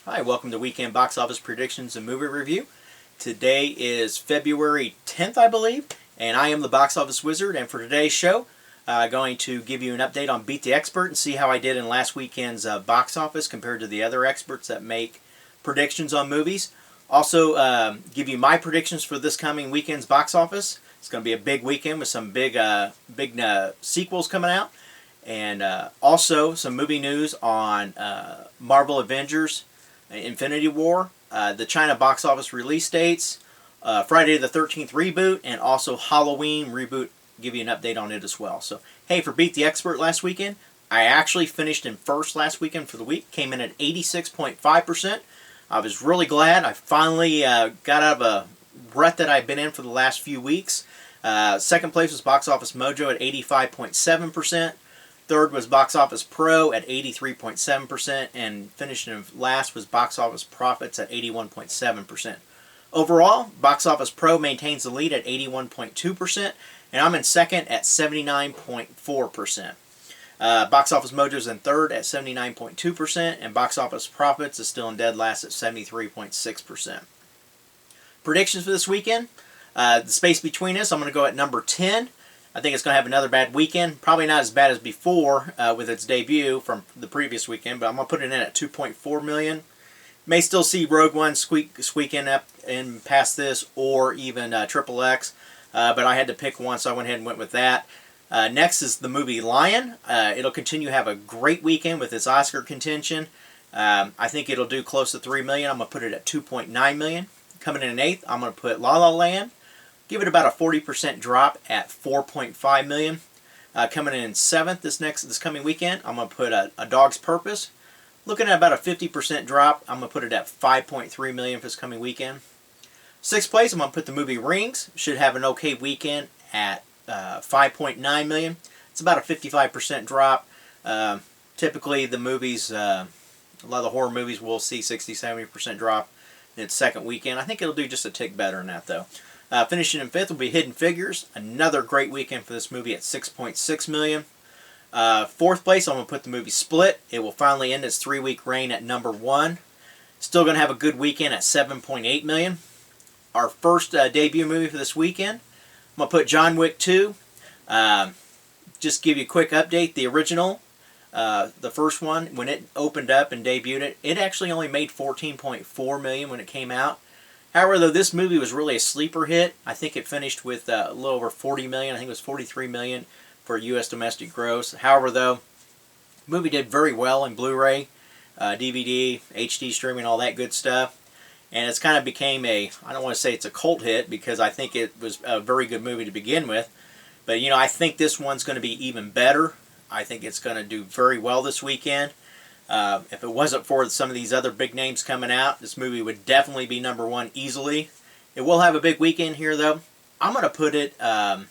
Hi, welcome to Weekend Box Office Predictions and Movie Review. Today is February 10th, I believe, and I am the Box Office Wizard, and for today's show, I'm going to give you an update on Beat the Expert and see how I did in last weekend's box office compared to the other experts that make predictions on movies. Also, give you my predictions for this coming weekend's box office. It's going to be a big weekend with some big sequels coming out. And also some movie news on Marvel Avengers Infinity War, the China box office release dates, Friday the 13th reboot, and also Halloween reboot. Give you an update on it as well. So, hey, for Beat the Expert last weekend, I actually finished in first last weekend for the week. Came in at 86.5%. I was really glad. I finally got out of a rut that I've been in for the last few weeks. Second place was Box Office Mojo at 85.7%. Third was Box Office Pro at 83.7%, and finishing last was Box Office Profits at 81.7%. Overall, Box Office Pro maintains the lead at 81.2%, and I'm in second at 79.4%. Box Office Mojo's in third at 79.2%, and Box Office Profits is still in dead last at 73.6%. Predictions for this weekend, the space between us, I'm going to go at number 10. I think it's going to have another bad weekend. Probably not as bad as before with its debut from the previous weekend, but I'm going to put it in at 2.4 million. May still see Rogue One squeaking up and past this, or even Triple X, but I had to pick one, so I went ahead and went with that. Next is the movie Lion. It'll continue to have a great weekend with its Oscar contention. I think it'll do close to 3 million. I'm going to put it at 2.9 million. Coming in eighth, I'm going to put La La Land. Give it about a 40% drop at 4.5 million. Coming in seventh this coming weekend, I'm going to put a Dog's Purpose. Looking at about a 50% drop, I'm going to put it at 5.3 million for this coming weekend. Sixth place, I'm going to put the movie Rings. Should have an okay weekend at 5.9 million. It's about a 55% drop. Typically, the movies, a lot of the horror movies will see 60-70% drop in its second weekend. I think it'll do just a tick better than that, though. Finishing in fifth will be Hidden Figures. Another great weekend for this movie at 6.6 million. Fourth place, I'm going to put the movie Split. It will finally end its 3-week reign at number 1. Still going to have a good weekend at 7.8 million. Our first debut movie for this weekend, I'm going to put John Wick 2. Just give you a quick update. The original, the first one, when it opened up and debuted it actually only made 14.4 million when it came out. However, though, this movie was really a sleeper hit. I think it finished with a little over 40 million. I think it was 43 million for U.S. domestic gross. However, though, the movie did very well in Blu-ray, DVD, HD streaming, all that good stuff. And it's kind of became I don't want to say it's a cult hit because I think it was a very good movie to begin with. But, you know, I think this one's going to be even better. I think it's going to do very well this weekend. If it wasn't for some of these other big names coming out, this movie would definitely be number 1 easily. It will have a big weekend here, though. I'm going to put it at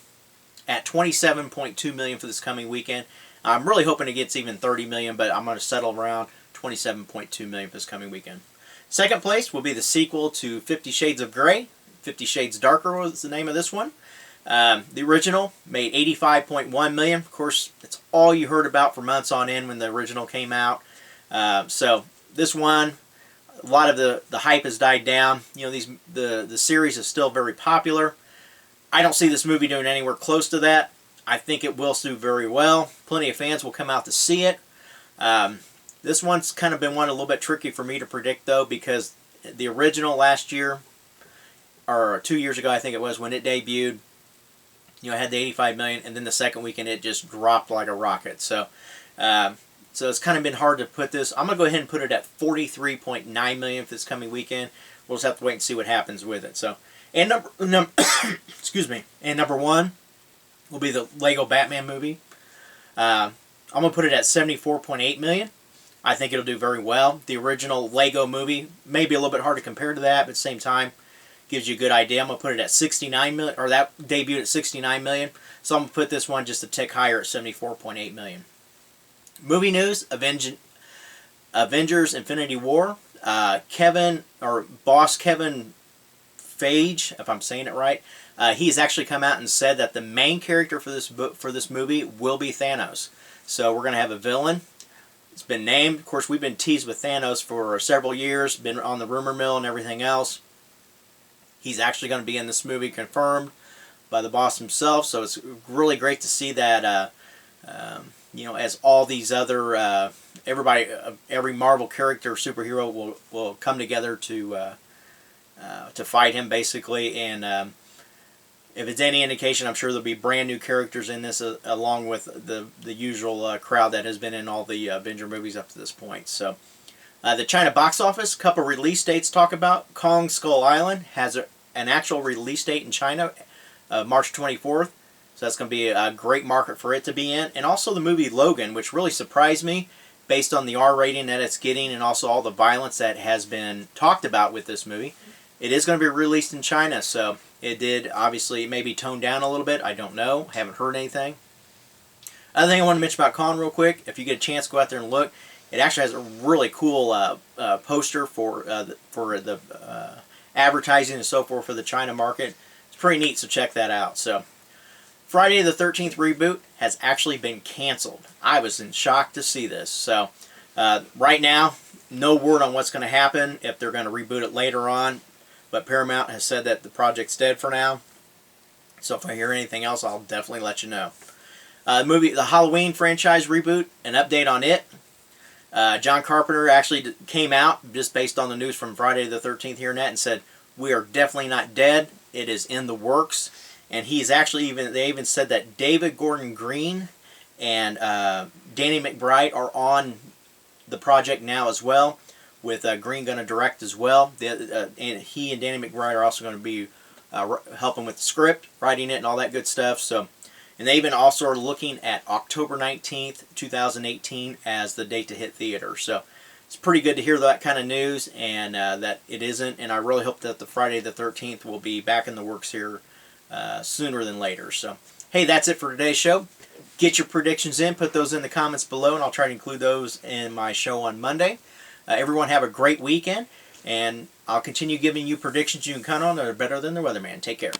27.2 million for this coming weekend. I'm really hoping it gets even 30 million, but I'm going to settle around 27.2 million for this coming weekend. Second place will be the sequel to 50 Shades of Grey. 50 Shades Darker was the name of this one. The original made 85.1 million. Of course, it's all you heard about for months on end when the original came out. So this one, a lot of the hype has died down. You know, the series is still very popular. I don't see this movie doing anywhere close to that. I think it will do very well. Plenty of fans will come out to see it. This one's kind of been one a little bit tricky for me to predict, though, because the original last year, or 2 years ago I think it was, when it debuted, you know, it had the 85 million, and then the second weekend it just dropped like a rocket. So it's kind of been hard to put this. I'm going to go ahead and put it at 43.9 million for this coming weekend. We'll just have to wait and see what happens with it. So, and excuse me. And number 1 will be the Lego Batman movie. I'm going to put it at 74.8 million. I think it'll do very well. The original Lego movie may be a little bit hard to compare to that, but at the same time, gives you a good idea. I'm going to put it at 69 million, or that debuted at 69 million. So I'm going to put this one just a tick higher at 74.8 million. Movie news, Avengers Infinity War. Boss Kevin Feige, if I'm saying it right, he's actually come out and said that the main character for this movie will be Thanos. So we're going to have a villain. It's been named. Of course, we've been teased with Thanos for several years, been on the rumor mill and everything else. He's actually going to be in this movie, confirmed by the boss himself, so it's really great to see that, you know, as all these other, every Marvel character, superhero will come together to fight him, basically, and if it's any indication, I'm sure there'll be brand new characters in this, along with the usual crowd that has been in all the Avenger movies up to this point. So, the China box office, couple release dates talk about. Kong Skull Island has an actual release date in China, March 24th. So that's going to be a great market for it to be in. And also the movie Logan, which really surprised me based on the R rating that it's getting and also all the violence that has been talked about with this movie. It is going to be released in China, so it did obviously maybe tone down a little bit. I don't know. Haven't heard anything. Other thing I want to mention about Con real quick, if you get a chance, go out there and look. It actually has a really cool poster for the advertising and so forth for the China market. It's pretty neat, so check that out. So, Friday the 13th reboot has actually been canceled. I was in shock to see this. So, right now, no word on what's going to happen, if they're going to reboot it later on. But Paramount has said that the project's dead for now. So if I hear anything else, I'll definitely let you know. The Halloween franchise reboot, an update on it. John Carpenter actually came out, just based on the news from Friday the 13th here and said, we are definitely not dead. It is in the works. And he's actually they even said that David Gordon Green and Danny McBride are on the project now as well, with Green going to direct as well. And he and Danny McBride are also going to be helping with the script, writing it, and all that good stuff. So, and they even also are looking at October 19th, 2018 as the date to hit theater. So it's pretty good to hear that kind of news, and that it isn't. And I really hope that the Friday the 13th will be back in the works here sooner than later. So, hey, that's it for today's show. Get your predictions in, put those in the comments below, and I'll try to include those in my show on Monday. Everyone have a great weekend, and I'll continue giving you predictions you can count on that are better than the weatherman. Take care.